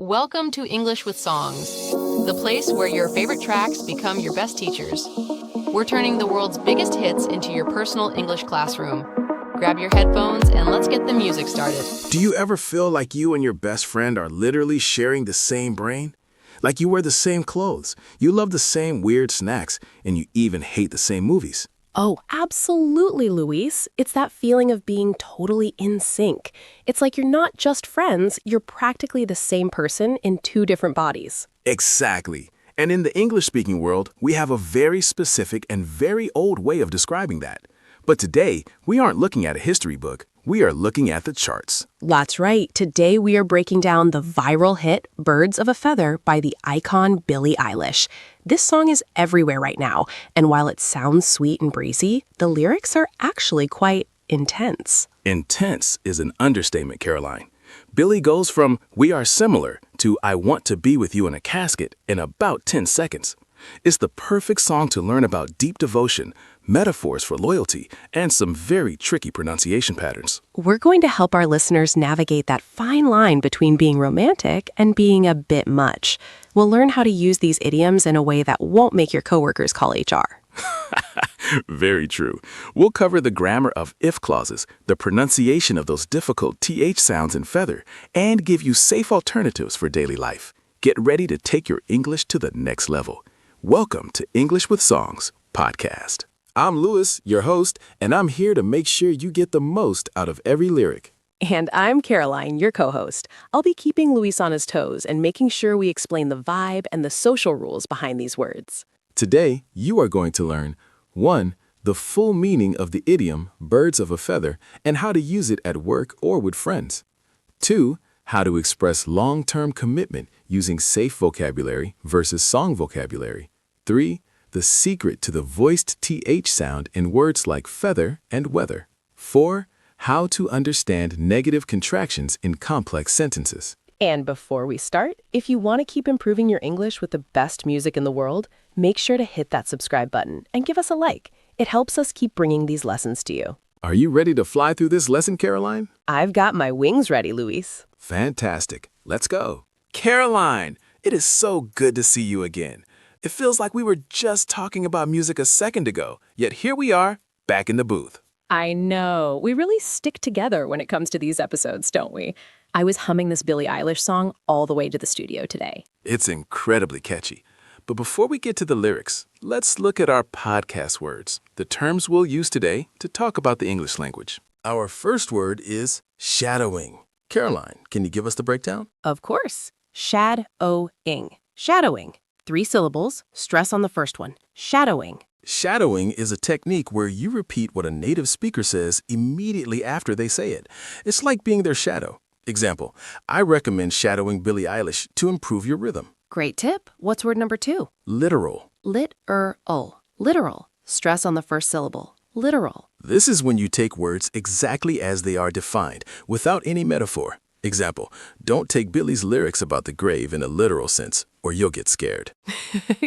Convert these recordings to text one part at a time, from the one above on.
Welcome to English with Songs, the place where your favorite tracks become your best teachers. We're turning the world's biggest hits into your personal English classroom. Grab your headphones and let's get the music started. Do you ever feel like you and your best friend are literally sharing the same brain? Like you wear the same clothes, you love the same weird snacks, and you even hate the same movies? Oh, absolutely, Luis. It's that feeling of being totally in sync. It's like you're not just friends, you're practically the same person in two different bodies. Exactly. And in the English-speaking world, we have a very specific and very old way of describing that. But today, we aren't looking at a history book. We are looking at the charts. That's right. Today we are breaking down the viral hit Birds of a Feather by the icon Billie Eilish. This song is everywhere right now, and while it sounds sweet and breezy, the lyrics are actually quite intense. Intense is an understatement, Caroline. Billie goes from "we are similar" to "I want to be with you in a casket" in about 10 seconds. It's the perfect song to learn about deep devotion, metaphors for loyalty, and some very tricky pronunciation patterns. We're going to help our listeners navigate that fine line between being romantic and being a bit much. We'll learn how to use these idioms in a way that won't make your coworkers call HR. Very true. We'll cover the grammar of if clauses, the pronunciation of those difficult TH sounds in feather, and give you safe alternatives for daily life. Get ready to take your English to the next level. Welcome to English with Songs podcast. I'm Louis, your host, and I'm here to make sure you get the most out of every lyric. And I'm Caroline, your co-host. I'll be keeping Luis on his toes and making sure we explain the vibe and the social rules behind these words. Today, you are going to learn 1. The full meaning of the idiom birds of a feather and how to use it at work or with friends. 2. How to express long-term commitment using safe vocabulary versus song vocabulary. 3. The secret to the voiced TH sound in words like feather and weather. 4. How to understand negative contractions in complex sentences. And before we start, if you want to keep improving your English with the best music in the world, make sure to hit that subscribe button and give us a like. It helps us keep bringing these lessons to you. Are you ready to fly through this lesson, Caroline? I've got my wings ready, Luis. Fantastic. Let's go. Caroline, it is so good to see you again. It feels like we were just talking about music a second ago, yet here we are, back in the booth. I know. We really stick together when it comes to these episodes, don't we? I was humming this Billie Eilish song all the way to the studio today. It's incredibly catchy. But before we get to the lyrics, let's look at our podcast words, the terms we'll use today to talk about the English language. Our first word is shadowing. Caroline, can you give us the breakdown? Of course. Shadowing. Shadowing. 3 syllables, stress on the first one. Shadowing. Shadowing is a technique where you repeat what a native speaker says immediately after they say it. It's like being their shadow. Example, I recommend shadowing Billie Eilish to improve your rhythm. Great tip. What's word number 2? Literal. Literal. Literal. Stress on the first syllable. Literal. This is when you take words exactly as they are defined, without any metaphor. Example, don't take Billie's lyrics about the grave in a literal sense, or you'll get scared.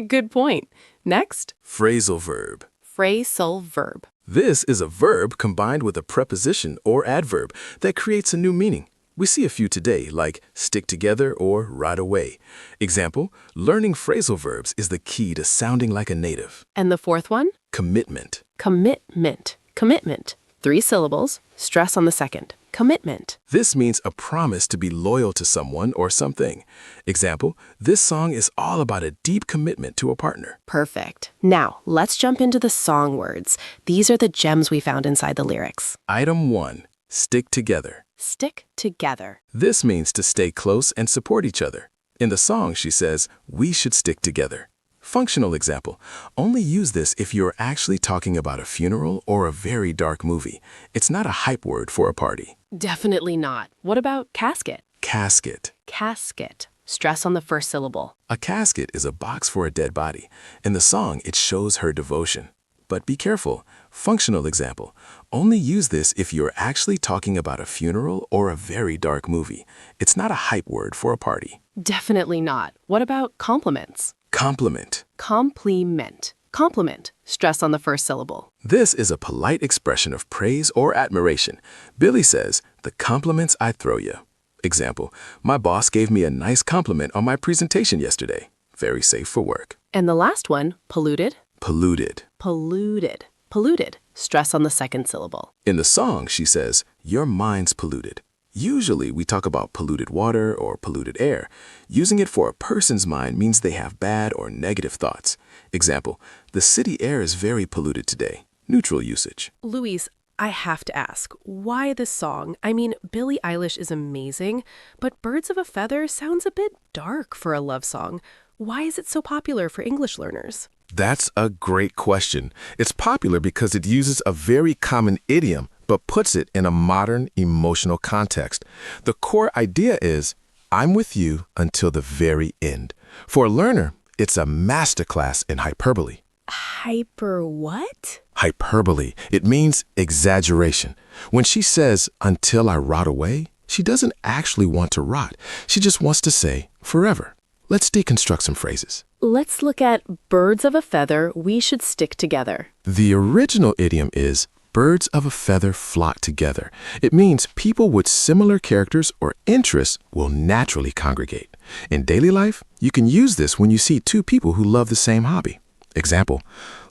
Good point. Next. Phrasal verb. Phrasal verb. This is a verb combined with a preposition or adverb that creates a new meaning. We see a few today, like stick together or right away. Example, learning phrasal verbs is the key to sounding like a native. And the fourth one? Commitment. Commitment. Commitment. 3 syllables, stress on the second. Commitment. This means a promise to be loyal to someone or something. Example, this song is all about a deep commitment to a partner. Perfect. Now, let's jump into the song words. These are the gems we found inside the lyrics. Item 1. Stick together. Stick together. This means to stay close and support each other. In the song, she says, we should stick together. Functional example. Only use this if you're actually talking about a funeral or a very dark movie. It's not a hype word for a party. Definitely not. What about casket? Casket. Casket. Stress on the first syllable. A casket is a box for a dead body. In the song, it shows her devotion. But be careful. Functional example. Only use this if you're actually talking about a funeral or a very dark movie. It's not a hype word for a party. Definitely not. What about compliments? Compliment. Compliment. Compliment. Stress on the first syllable. This is a polite expression of praise or admiration. Billie says, the compliments I throw you. Example, my boss gave me a nice compliment on my presentation yesterday. Very safe for work. And the last one, polluted. Polluted. Polluted. Polluted. Stress on the second syllable. In the song, she says, your mind's polluted. Usually, we talk about polluted water or polluted air. Using it for a person's mind means they have bad or negative thoughts. Example, the city air is very polluted today. Neutral usage. Louise, I have to ask, why this song? I mean, Billie Eilish is amazing, but Birds of a Feather sounds a bit dark for a love song. Why is it so popular for English learners? That's a great question. It's popular because it uses a very common idiom, but puts it in a modern emotional context. The core idea is, I'm with you until the very end. For a learner, it's a masterclass in hyperbole. Hyper what? Hyperbole. It means exaggeration. When she says, until I rot away, she doesn't actually want to rot. She just wants to say, forever. Let's deconstruct some phrases. Let's look at birds of a feather, we should stick together. The original idiom is, birds of a feather flock together. It means people with similar characters or interests will naturally congregate. In daily life, you can use this when you see two people who love the same hobby. Example,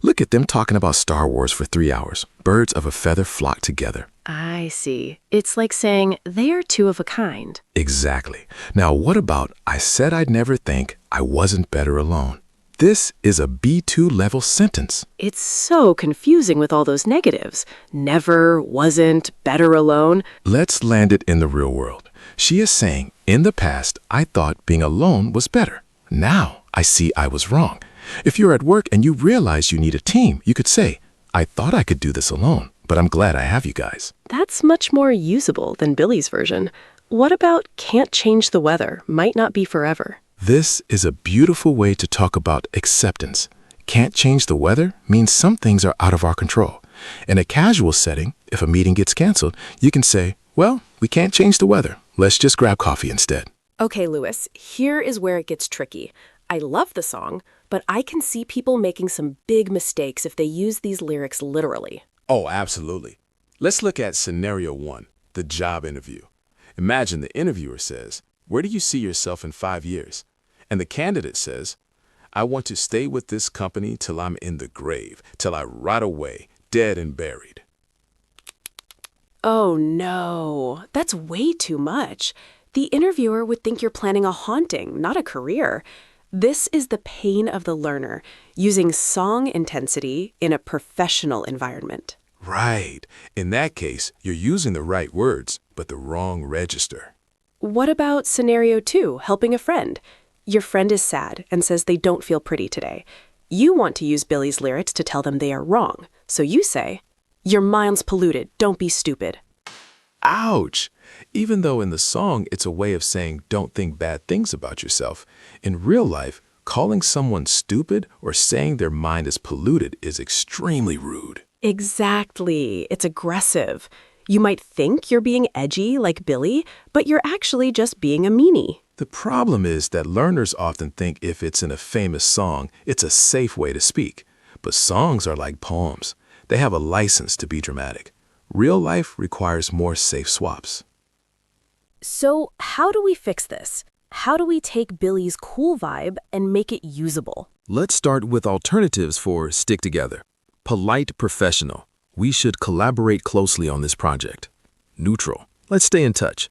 look at them talking about Star Wars for 3 hours. Birds of a feather flock together. I see. It's like saying, they are two of a kind. Exactly. Now, what about, I said I'd never think I wasn't better alone? This is a B2 level sentence. It's so confusing with all those negatives. Never, wasn't, better alone. Let's land it in the real world. She is saying, in the past, I thought being alone was better. Now, I see I was wrong. If you're at work and you realize you need a team, you could say, I thought I could do this alone, but I'm glad I have you guys. That's much more usable than Billie's version. What about can't change the weather, might not be forever? This is a beautiful way to talk about acceptance. Can't change the weather means some things are out of our control. In a casual setting, if a meeting gets canceled, you can say, well, we can't change the weather. Let's just grab coffee instead. Okay, Louis, here is where it gets tricky. I love the song, but I can see people making some big mistakes if they use these lyrics literally. Oh, absolutely. Let's look at scenario 1, the job interview. Imagine the interviewer says, where do you see yourself in 5 years? And the candidate says, I want to stay with this company till I'm in the grave, till I rot away, dead and buried. Oh no, that's way too much. The interviewer would think you're planning a haunting, not a career. This is the pain of the learner, using song intensity in a professional environment. Right. In that case, you're using the right words, but the wrong register. What about scenario 2, helping a friend? Your friend is sad and says they don't feel pretty today. You want to use Billie's lyrics to tell them they are wrong. So you say, your mind's polluted, don't be stupid. Ouch! Even though in the song it's a way of saying don't think bad things about yourself, in real life, calling someone stupid or saying their mind is polluted is extremely rude. Exactly. It's aggressive. You might think you're being edgy like Billie, but you're actually just being a meanie. The problem is that learners often think if it's in a famous song, it's a safe way to speak. But songs are like poems. They have a license to be dramatic. Real life requires more safe swaps. So how do we fix this? How do we take Billie's cool vibe and make it usable? Let's start with alternatives for stick together. Polite professional. We should collaborate closely on this project. Neutral. Let's stay in touch.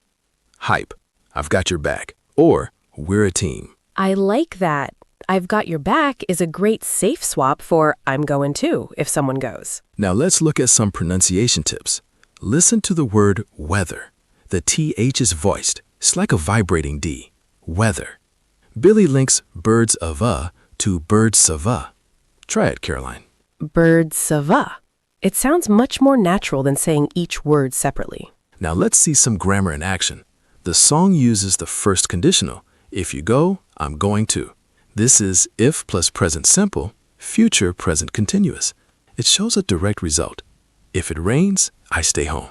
Hype. I've got your back. Or we're a team. I like that. I've got your back is a great safe swap for I'm going too if someone goes. Now let's look at some pronunciation tips. Listen to the word weather. The TH is voiced. It's like a vibrating D. Weather. Billie links birds of a to birds of a. Try it, Caroline. Birds of a. It sounds much more natural than saying each word separately. Now let's see some grammar in action. The song uses the first conditional. If you go, I'm going to. This is if plus present simple, future present continuous. It shows a direct result. If it rains, I stay home.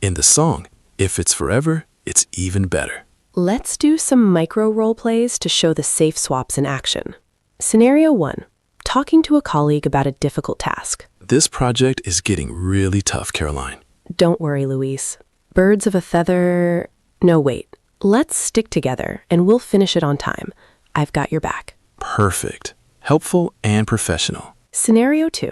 In the song, if it's forever, it's even better. Let's do some micro role plays to show the safe swaps in action. Scenario 1. Talking to a colleague about a difficult task. This project is getting really tough, Caroline. Don't worry, Louise. Birds of a feather... No, wait. Let's stick together and we'll finish it on time. I've got your back. Perfect. Helpful and professional. Scenario 2.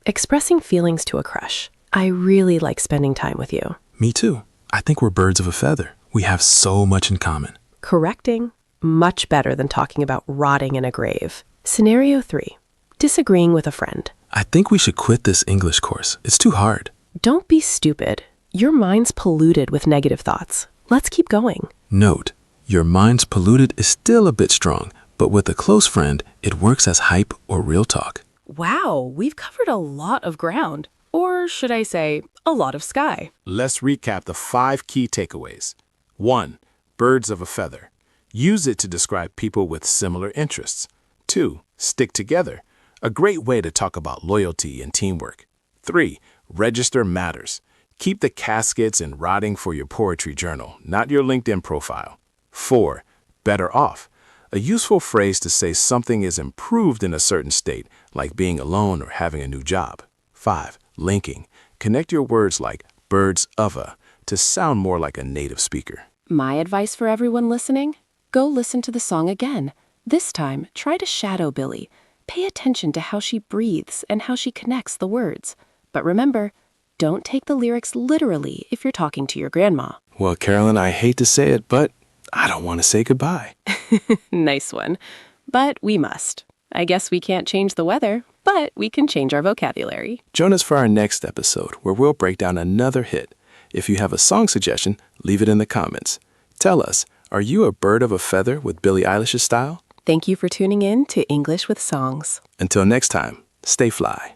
Expressing feelings to a crush. I really like spending time with you. Me too. I think we're birds of a feather. We have so much in common. Correcting. Much better than talking about rotting in a grave. Scenario 3. Disagreeing with a friend. I think we should quit this English course. It's too hard. Don't be stupid. Your mind's polluted with negative thoughts. Let's keep going. Note, your mind's polluted is still a bit strong, but with a close friend, it works as hype or real talk. Wow, we've covered a lot of ground. Or should I say, a lot of sky. Let's recap the 5 key takeaways. 1. Birds of a feather. Use it to describe people with similar interests. 2. Stick together. A great way to talk about loyalty and teamwork. 3. Register matters. Keep the caskets and rotting for your poetry journal, not your LinkedIn profile. 4. Better off. A useful phrase to say something is improved in a certain state, like being alone or having a new job. 5. Linking. Connect your words like birds of a to sound more like a native speaker. My advice for everyone listening? Go listen to the song again. This time, try to shadow Billie. Pay attention to how she breathes and how she connects the words. But remember, don't take the lyrics literally if you're talking to your grandma. Well, Carolyn, I hate to say it, but I don't want to say goodbye. Nice one. But we must. I guess we can't change the weather, but we can change our vocabulary. Join us for our next episode, where we'll break down another hit. If you have a song suggestion, leave it in the comments. Tell us, are you a bird of a feather with Billie Eilish's style? Thank you for tuning in to English with Songs. Until next time, stay fly.